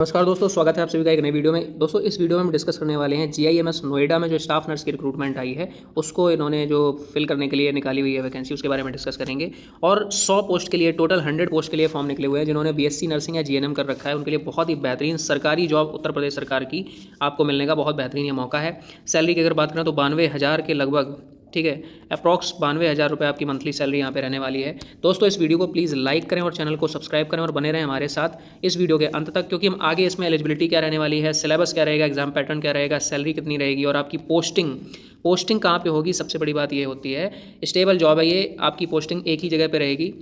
नमस्कार दोस्तों, स्वागत है आप सभी का एक नई वीडियो में। दोस्तों इस वीडियो में हम डिस्कस करने वाले हैं जीआईएमएस नोएडा में जो स्टाफ नर्स की रिक्रूटमेंट आई है उसको इन्होंने जो फिल करने के लिए निकाली हुई है वैकेंसी, उसके बारे में डिस्कस करेंगे। और 100 पोस्ट के लिए, टोटल 100 पोस्ट के लिए फॉर्म निकले हुए हैं। जिन्होंने बीएससी नर्सिंग या जीएनएम कर रखा है उनके लिए बहुत ही बेहतरीन सरकारी जॉब उत्तर प्रदेश सरकार की आपको मिलने का बहुत बेहतरीन ये मौका है। सैलरी की अगर बात करें तो 92,000 के लगभग, ठीक है, अप्रॉक्स 92,000 रुपये आपकी मंथली सैलरी यहाँ पे रहने वाली है। दोस्तों इस वीडियो को प्लीज़ लाइक करें और चैनल को सब्सक्राइब करें और बने रहें हमारे साथ इस वीडियो के अंत तक, क्योंकि हम आगे इसमें एलिजिबिलिटी क्या रहने वाली है, सिलेबस क्या रहेगा, एग्जाम पैटर्न क्या रहेगा, सैलरी कितनी रहेगी और आपकी पोस्टिंग कहाँ पे होगी। सबसे बड़ी बात ये होती है, स्टेबल जॉब है ये, आपकी पोस्टिंग एक ही जगह पे रहेगी।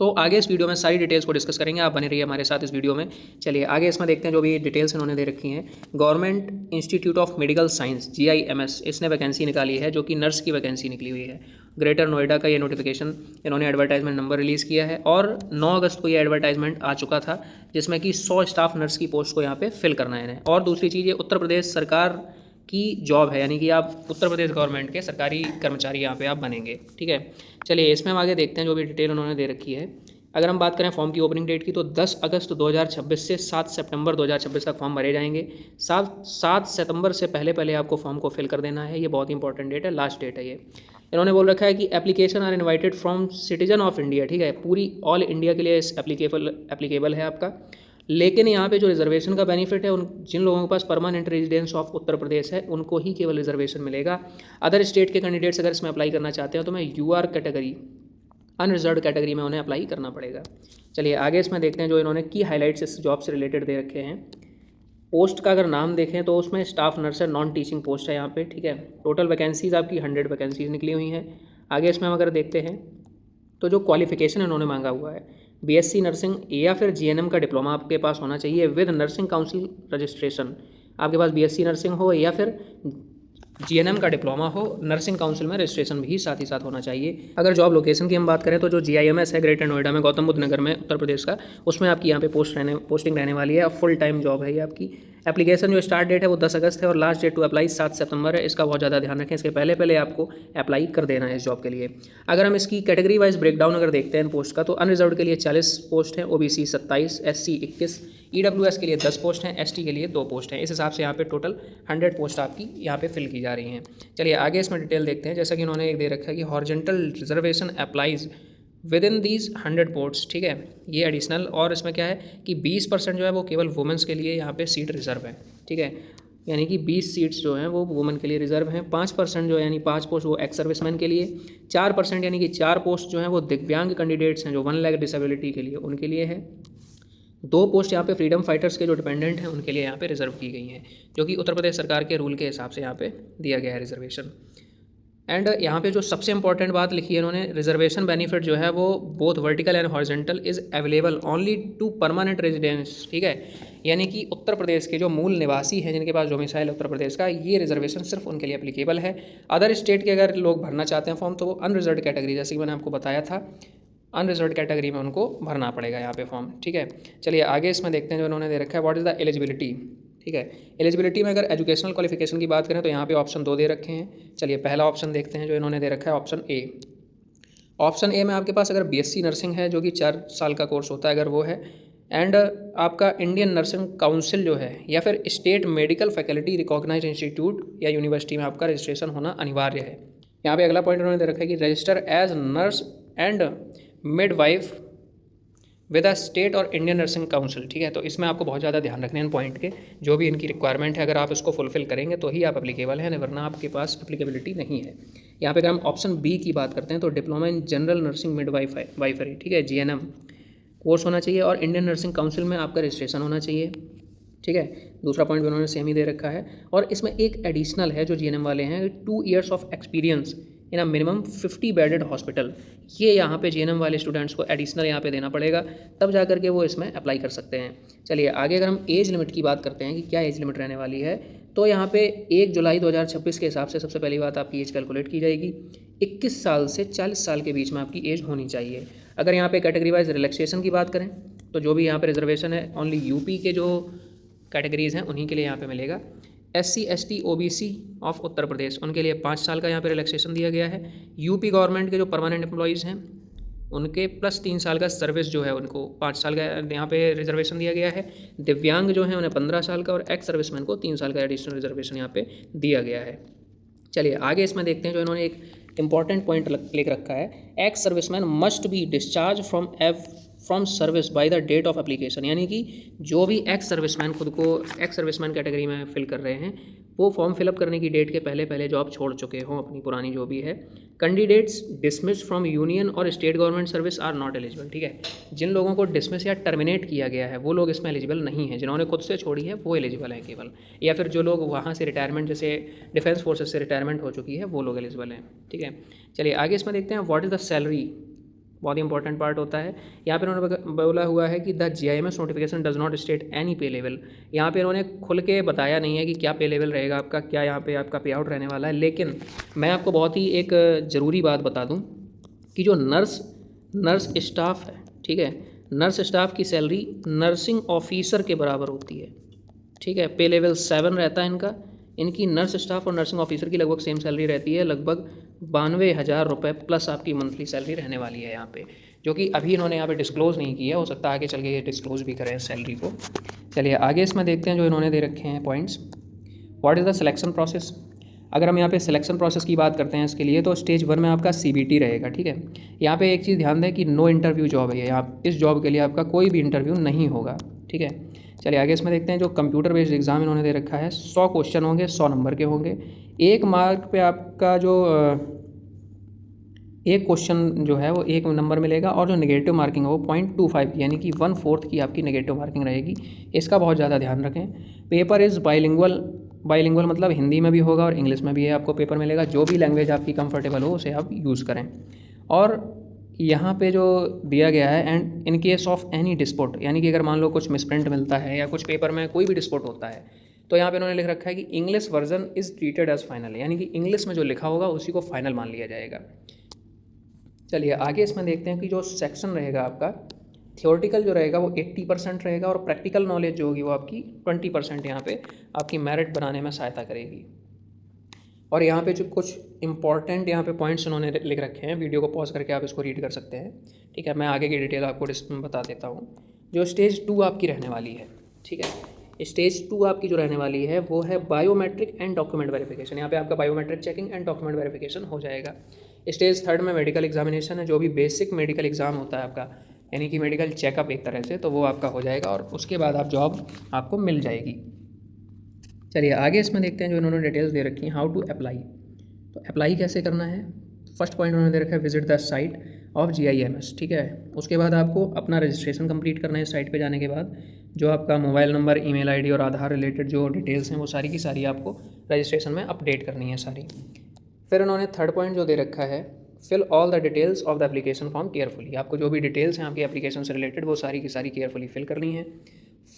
तो आगे इस वीडियो में सारी डिटेल्स को डिस्कस करेंगे, आप बने रहिए हमारे साथ इस वीडियो में। चलिए आगे इसमें देखते हैं जो भी डिटेल्स इन्होंने दे रखी हैं। Government institute of medical science GIMS, इसने वैकेंसी निकाली है जो कि नर्स की वैकेंसी निकली हुई है। ग्रेटर नोएडा का ये नोटिफिकेशन इन्होंने एडवर्टाइजमेंट नंबर रिलीज़ किया है और 9 अगस्त को ये एडवर्टाइजमेंट आ चुका था, जिसमें कि 100 स्टाफ नर्स की पोस्ट को यहाँ पे फिल करना है इन्हें। और दूसरी चीज़, ये उत्तर प्रदेश सरकार की जॉब है, यानी कि आप उत्तर प्रदेश गवर्नमेंट के सरकारी कर्मचारी यहाँ पे आप बनेंगे, ठीक है। चलिए इसमें हम आगे देखते हैं जो भी डिटेल उन्होंने दे रखी है। अगर हम बात करें फॉर्म की ओपनिंग डेट की तो 10 अगस्त 2026 से 7 सितंबर 2026 तक फॉर्म भरे जाएंगे। 7 सितंबर से पहले आपको फॉर्म को फिल कर देना है, ये बहुत इंपॉर्टेंट डेट है, लास्ट डेट है ये। इन्होंने बोल रखा है कि application are invited from citizen of India, ठीक है, पूरी ऑल इंडिया के लिए इस एप्लीकेबल है आपका। लेकिन यहाँ पे जो रिजर्वेशन का बेनिफिट है, उन जिन लोगों के पास permanent residence of Uttar Pradesh है उनको ही केवल रिजर्वेशन मिलेगा। अदर स्टेट के कैंडिडेट्स अगर इसमें अप्लाई करना चाहते हो तो मैं यूआर कैटेगरी, अनरिजर्व्ड कैटेगरी में उन्हें अप्लाई करना पड़ेगा। चलिए आगे इसमें देखते हैं जो इन्होंने की हाइलाइट्स इस जॉब से रिलेटेड दे रखे हैं। पोस्ट का अगर नाम देखें तो उसमें स्टाफ नर्स है, नॉन टीचिंग पोस्ट है यहाँ पे, ठीक है। टोटल वैकेंसीज़ आपकी 100 वैकेंसीज़ निकली हुई हैं। आगे इसमें हम अगर देखते हैं तो जो क्वालिफिकेशन इन्होंने मांगा हुआ है, बीएससी नर्सिंग या फिर जीएनएम का डिप्लोमा आपके पास होना चाहिए विद नर्सिंग काउंसिल रजिस्ट्रेशन। आपके पास बीएससी नर्सिंग हो या फिर जीएनएम का डिप्लोमा हो, नर्सिंग काउंसिल में रजिस्ट्रेशन भी साथ ही साथ होना चाहिए। अगर जॉब लोकेशन की हम बात करें तो जो जीआईएमएस है ग्रेटर नोएडा में, गौतम बुद्ध नगर में, उत्तर प्रदेश का, उसमें आपकी यहाँ पे पोस्टिंग रहने वाली है। फुल टाइम जॉब है ये आपकी। एप्लीकेशन जो स्टार्ट डेट है वो 10 अगस्त है और लास्ट डेट टू अप्लाई 7 सितंबर है। इसका बहुत ज़्यादा ध्यान रखें, इसके पहले आपको अप्लाई कर देना है इस जॉब के लिए। अगर हम इसकी कैटेगरी वाइज ब्रेकडाउन अगर देखते हैं पोस्ट का, तो अनरिजर्व्ड के लिए 40 पोस्ट हैं, ओबीसी 27, एससी 21, ईडब्ल्यूएस के लिए 10 पोस्ट हैं, एसटी के लिए 2 पोस्ट हैं। इस हिसाब से यहाँ पे टोटल 100 पोस्ट आपकी यहाँ पे फिल की जा रही हैं। चलिए आगे इसमें डिटेल देखते हैं। जैसा कि उन्होंने एक दे रखा है कि horizontal reservation applies with in these 100 posts, ठीक है, ये एडिशनल। और इसमें क्या है कि 20% जो है वो केवल वुमेंस के लिए यहाँ पे सीट रिजर्व है, ठीक है, यानी कि 20 सीट्स जो हैं वो वुमेन के लिए रिजर्व हैं। 5% जो है यानी 5 पोस्ट वो एक्स सर्विसमैन के लिए, 4% यानी कि 4 पोस्ट जो हैं वो दिव्यांग कैंडिडेट्स हैं जो 1 लाख डिसेबिलिटी के लिए, उनके लिए है। 2 पोस्ट यहाँ पे फ्रीडम फाइटर्स के जो डिपेंडेंट हैं उनके लिए यहाँ पे रिजर्व की गई हैं, जो कि उत्तर प्रदेश सरकार के रूल के हिसाब से यहाँ पे दिया गया है रिजर्वेशन। एंड यहाँ पे जो सबसे इंपॉर्टेंट बात लिखी है इन्होंने, रिजर्वेशन बेनिफिट जो है वो both vertical and horizontal is available only to permanent residents, ठीक है, यानी कि उत्तर प्रदेश के जो मूल निवासी हैं जिनके पास डोमिसाइल है उत्तर प्रदेश का, ये रिजर्वेशन सिर्फ उनके लिए एप्लीकेबल है। अदर स्टेट के अगर लोग भरना चाहते हैं फॉर्म तो वो अनरिजर्व्ड कैटेगरी, जैसे कि मैंने आपको बताया था, अनरिजर्व्ड कैटेगरी में उनको भरना पड़ेगा यहाँ पे फॉर्म, ठीक है। चलिए आगे इसमें देखते हैं जो उन्होंने दे रखा है, व्हाट इज़ द एलिजिबिलिटी, ठीक है। एलिजिबिलिटी में अगर एजुकेशनल क्वालिफिकेशन की बात करें तो यहाँ पे ऑप्शन 2 दे रखे हैं। चलिए पहला ऑप्शन देखते हैं जो इन्होंने दे रखा है, ऑप्शन ए। ऑप्शन ए में आपके पास अगर बीएससी नर्सिंग है जो कि 4 साल का कोर्स होता है, अगर वो है, एंड आपका इंडियन नर्सिंग काउंसिल जो है या फिर state medical faculty recognise institute या यूनिवर्सिटी में आपका रजिस्ट्रेशन होना अनिवार्य है। यहाँ पे अगला पॉइंट उन्होंने दे रखा है कि register as nurse and midwife with a state और इंडियन नर्सिंग काउंसिल, ठीक है। तो इसमें आपको बहुत ज़्यादा ध्यान रखने हैं पॉइंट के, जो भी इनकी रिक्वायरमेंट है अगर आप इसको फुलफिल करेंगे तो ही आप एप्लीकेबल हैं, वरना आपके पास एप्लीकेबिलिटी नहीं है। यहाँ पे अगर हम ऑप्शन बी की बात करते हैं तो diploma in general nursing midwifery, ठीक है, जीएनएम कोर्स होना चाहिए और इंडियन नर्सिंग काउंसिल में आपका रजिस्ट्रेशन होना चाहिए, ठीक है। दूसरा पॉइंट भी उन्होंने सेम ही दे रखा है। और इसमें एक एडिशनल है जो जीएनएम वाले हैं, 2 years of experience in a minimum 50 bedded hospital, ये यहाँ पे जीएनएम वाले स्टूडेंट्स को एडिशनल यहाँ पे देना पड़ेगा, तब जा करके वो इसमें अप्लाई कर सकते हैं। चलिए आगे अगर हम एज लिमिट की बात करते हैं कि क्या एज लिमिट रहने वाली है, तो यहाँ पे 1 जुलाई 2026 के हिसाब से सबसे पहली बात आपकी एज कैलकुलेट की जाएगी। 21 साल से 40 साल के बीच में आपकी एज होनी चाहिए। अगर यहाँ पे कैटेगरी वाइज रिलैक्सेशन की बात करें तो जो भी यहाँ पे रिजर्वेशन है ओनली यूपी के जो कैटेगरीज़ हैं उन्हीं के लिए यहाँ पे मिलेगा। SC ST OBC of Uttar Pradesh उनके लिए 5 साल का यहाँ पे रिलैक्सेशन दिया गया है। यूपी गवर्नमेंट के जो परमानेंट एम्प्लॉयज़ हैं उनके प्लस 3 साल का सर्विस जो है उनको 5 साल का यहाँ पे रिजर्वेशन दिया गया है। दिव्यांग जो है उन्हें 15 साल का और एक्स सर्विसमैन को 3 साल का एडिशनल रिजर्वेशन यहाँ पे दिया गया है। चलिए आगे इसमें देखते हैं जो इन्होंने एक इंपॉर्टेंट पॉइंट लिख रखा है, ex serviceman must be discharge from service by the date of application. यानी कि जो भी एक्स सर्विसमैन खुद को एक्स सर्विसमैन कैटेगरी में फिल कर रहे हैं वो फॉर्म फिलअप करने की डेट के पहले पहले जॉब छोड़ चुके हों अपनी पुरानी जो भी है। कैंडिडेट्स डिसमिस्ड फ्रॉम यूनियन और state government service are not eligible. ठीक है, जिन लोगों को डिसमिस या टर्मिनेट किया गया है वो लोग इसमें एलिजिबल नहीं है, जिन्होंने खुद से छोड़ी है वो एलिजिबल हैं केवल, या फिर जो लोग वहाँ से रिटायरमेंट जैसे डिफेंस फोर्सेस से रिटायरमेंट हो चुकी है वो लोग एलिजिबल हैं। ठीक है, चलिए आगे इसमें देखते हैं व्हाट इज़ द सैलरी। बहुत ही इंपॉर्टेंट पार्ट होता है। यहाँ पे इन्होंने बोला हुआ है कि the GIMS notification does not state any पे लेवल। यहाँ पे इन्होंने खुल के बताया नहीं है कि क्या पे लेवल रहेगा आपका, क्या यहाँ पे आपका पे आउट रहने वाला है। लेकिन मैं आपको बहुत ही एक ज़रूरी बात बता दूँ कि जो नर्स स्टाफ है, ठीक है, नर्स स्टाफ की सैलरी नर्सिंग ऑफिसर के बराबर होती है। ठीक है, पे लेवल 7 रहता है इनका। इनकी नर्स स्टाफ और नर्सिंग ऑफिसर की लगभग सेम सैलरी रहती है, लगभग 92,000 रुपये प्लस आपकी मंथली सैलरी रहने वाली है यहाँ पे, जो कि अभी इन्होंने यहाँ पे डिस्क्लोज़ नहीं किया, हो सकता है आगे चल के ये डिस्क्लोज़ भी करें सैलरी को। चलिए आगे इसमें देखते हैं जो इन्होंने दे रखे हैं points. What is the selection process. अगर हम यहाँ पे सिलेक्शन प्रोसेस की बात करते हैं इसके लिए तो स्टेज 1 में आपका CBT रहेगा। ठीक है, यहाँ पे एक चीज़ ध्यान दें कि नो इंटरव्यू जॉब है ये, यहाँ इस जॉब के लिए आपका कोई भी इंटरव्यू नहीं होगा। ठीक है, चलिए आगे इसमें देखते हैं जो कंप्यूटर बेस्ड एग्ज़ाम इन्होंने दे रखा है। 100 क्वेश्चन होंगे, 100 नंबर के होंगे। 1 मार्क पे आपका जो एक क्वेश्चन जो है वो 1 नंबर मिलेगा, और जो नेगेटिव मार्किंग है वो 0.25 की यानी कि 1/4 की आपकी नेगेटिव मार्किंग रहेगी। इसका बहुत ज़्यादा ध्यान रखें। पेपर इज़ बाइलिंगुअल मतलब हिंदी में भी होगा और इंग्लिश में भी है आपको पेपर मिलेगा। जो भी लैंग्वेज आपकी कंफर्टेबल हो उसे आप यूज़ करें। और यहाँ पे जो दिया गया है and in case of any dispute, यानी कि अगर मान लो कुछ मिसप्रिंट मिलता है या कुछ पेपर में कोई भी डिस्प्यूट होता है तो यहाँ पे इन्होंने लिख रखा है कि English version is treated as final, यानी कि इंग्लिश में जो लिखा होगा उसी को फाइनल मान लिया जाएगा। चलिए आगे इसमें देखते हैं कि जो सेक्शन रहेगा आपका थियोरटिकल जो रहेगा वो 80% रहेगा, और प्रैक्टिकल नॉलेज जो होगी वो आपकी 20% यहाँ पे आपकी मेरिट बनाने में सहायता करेगी। और यहाँ पे जो कुछ इंपॉर्टेंट यहाँ पे पॉइंट्स उन्होंने लिख रखे हैं, वीडियो को पॉज करके आप इसको रीड कर सकते हैं। ठीक है, मैं आगे की डिटेल आपको बता देता हूँ। जो स्टेज 2 आपकी रहने वाली है, ठीक है, स्टेज 2 आपकी जो रहने वाली है वो है बायोमेट्रिक एंड डॉक्यूमेंट वेरिफिकेशन। यहाँ पे आपका biometric checking and document verification हो जाएगा। स्टेज 3 में मेडिकल एग्जामिनेशन है, जो भी बेसिक मेडिकल एग्जाम होता है आपका, यानी कि मेडिकल चेकअप एक तरह से, तो वो आपका हो जाएगा और उसके बाद आप जॉब आपको मिल जाएगी। चलिए आगे इसमें देखते हैं जो इन्होंने डिटेल्स दे रखी हैं हाउ टू अप्लाई। तो अप्लाई कैसे करना है, फर्स्ट पॉइंट उन्होंने दे रखा है visit the site of GIMS। ठीक है, उसके बाद आपको अपना रजिस्ट्रेशन कंप्लीट करना है। साइट पे जाने के बाद जो आपका मोबाइल नंबर, ईमेल आईडी और आधार रिलेटेड जो डिटेल्स हैं वो सारी की सारी आपको रजिस्ट्रेशन में अपडेट करनी है सारी। फिर उन्होंने थर्ड पॉइंट जो दे रखा है fill all the details of the application form carefully. आपको जो भी डिटेल्स हैं आपकी एप्लीकेशन से रिलेटेड वो सारी की सारी केयरफुली फिल करनी है।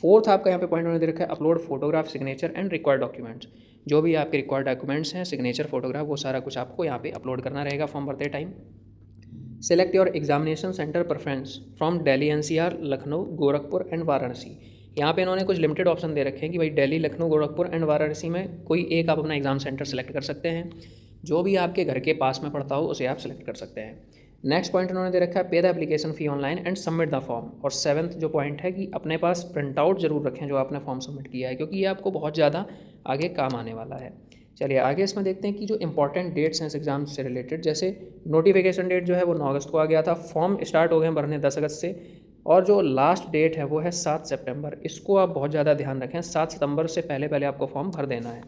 फोर्थ आपका यहाँ पे पॉइंट उन्होंने दे रखा है upload photograph, signature and required documents. जो भी आपके रिक्वायर्ड डॉक्यूमेंट्स हैं, सिग्नेचर, फोटोग्राफ, वो सारा कुछ आपको यहाँ पे अपलोड करना रहेगा फॉर्म भरते time. Select your examination centre preference from Delhi, NCR, Lucknow, Gorakhpur and Varanasi. यहाँ पे इन्होंने कुछ लिमिटेड ऑप्शन दे रखे हैं कि भाई दिल्ली, लखनऊ, गोरखपुर एंड वाराणसी में कोई एक आप अपना एग्जाम सेंटर सेलेक्ट कर सकते हैं। जो भी आपके घर के पास में पड़ता हो उसे आप सेलेक्ट कर सकते हैं। नेक्स्ट पॉइंट उन्होंने दे रखा है पे the application fee online and submit the form. और 7th जो पॉइंट है कि अपने पास प्रिंट आउट जरूर रखें जो आपने फॉर्म सबमिट किया है, क्योंकि ये आपको बहुत ज़्यादा आगे काम आने वाला है। चलिए आगे इसमें देखते हैं कि जो इंपॉर्टेंट डेट्स हैं इस एग्जाम से रिलेटेड, जैसे नोटिफिकेशन डेट जो है वो 9 अगस्त को आ गया था, फॉर्म स्टार्ट हो गए भरने 10 अगस्त से, और जो लास्ट डेट है वो है 7 सितंबर। इसको आप बहुत ज़्यादा ध्यान रखें, 7 सितंबर से पहले पहले आपको फॉर्म भर देना है।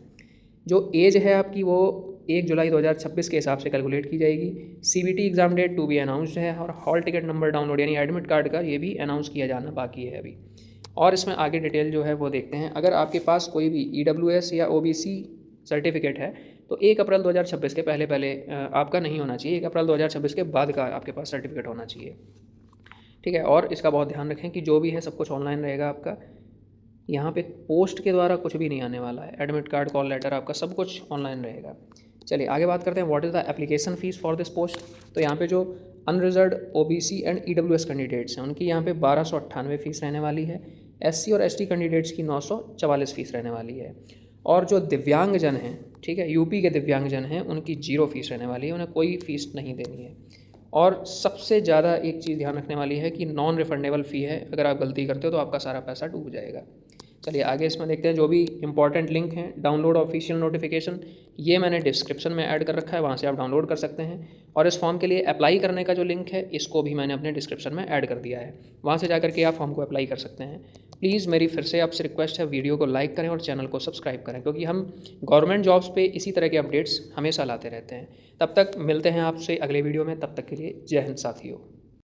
जो एज है आपकी वो 1 जुलाई 2026 के हिसाब से कैलकुलेट की जाएगी। CBT exam date to be announced है, और हॉल टिकट नंबर डाउनलोड यानी एडमिट कार्ड का ये भी अनाउंस किया जाना बाकी है अभी। और इसमें आगे डिटेल जो है वो देखते हैं। अगर आपके पास कोई भी EWS या OBC सर्टिफिकेट है तो 1 अप्रैल 2026 के पहले पहले आपका नहीं होना चाहिए, 1 अप्रैल 2026 के बाद का आपके पास सर्टिफिकेट होना चाहिए। ठीक है, और इसका बहुत ध्यान रखें कि जो भी है सब कुछ ऑनलाइन रहेगा आपका। यहाँ पे पोस्ट के द्वारा कुछ भी नहीं आने वाला है, एडमिट कार्ड, कॉल लेटर, आपका सब कुछ ऑनलाइन रहेगा। चलिए आगे बात करते हैं what is the application fees for this post. तो यहाँ पे जो unreserved OBC and EWS candidates हैं उनकी यहाँ पे 1298 फ़ीस रहने वाली है। SC और ST कैंडिडेट्स की 944 फ़ीस रहने वाली है। और जो दिव्यांगजन हैं, ठीक है, यूपी के दिव्यांगजन हैं, उनकी 0 फ़ीस रहने वाली है, उन्हें कोई फ़ीस नहीं देनी है। और सबसे ज़्यादा एक चीज़ ध्यान रखने वाली है कि नॉन रिफंडेबल फ़ी है, अगर आप गलती करते हो तो आपका सारा पैसा डूब जाएगा। चलिए आगे इसमें देखते हैं जो भी इंपॉर्टेंट लिंक हैं। डाउनलोड ऑफिशियल नोटिफिकेशन, ये मैंने डिस्क्रिप्शन में ऐड कर रखा है, वहाँ से आप डाउनलोड कर सकते हैं। और इस फॉर्म के लिए अप्लाई करने का जो लिंक है इसको भी मैंने अपने डिस्क्रिप्शन में ऐड कर दिया है, वहाँ से जाकर के आप फॉर्म को अप्लाई कर सकते हैं। प्लीज़ मेरी फिर से आपसे रिक्वेस्ट है, वीडियो को लाइक करें और चैनल को सब्सक्राइब करें, क्योंकि हम गवर्नमेंट जॉब्स पे इसी तरह के अपडेट्स हमेशा लाते रहते हैं। तब तक मिलते हैं आपसे अगले वीडियो में, तब तक के लिए जय हिंद साथियों।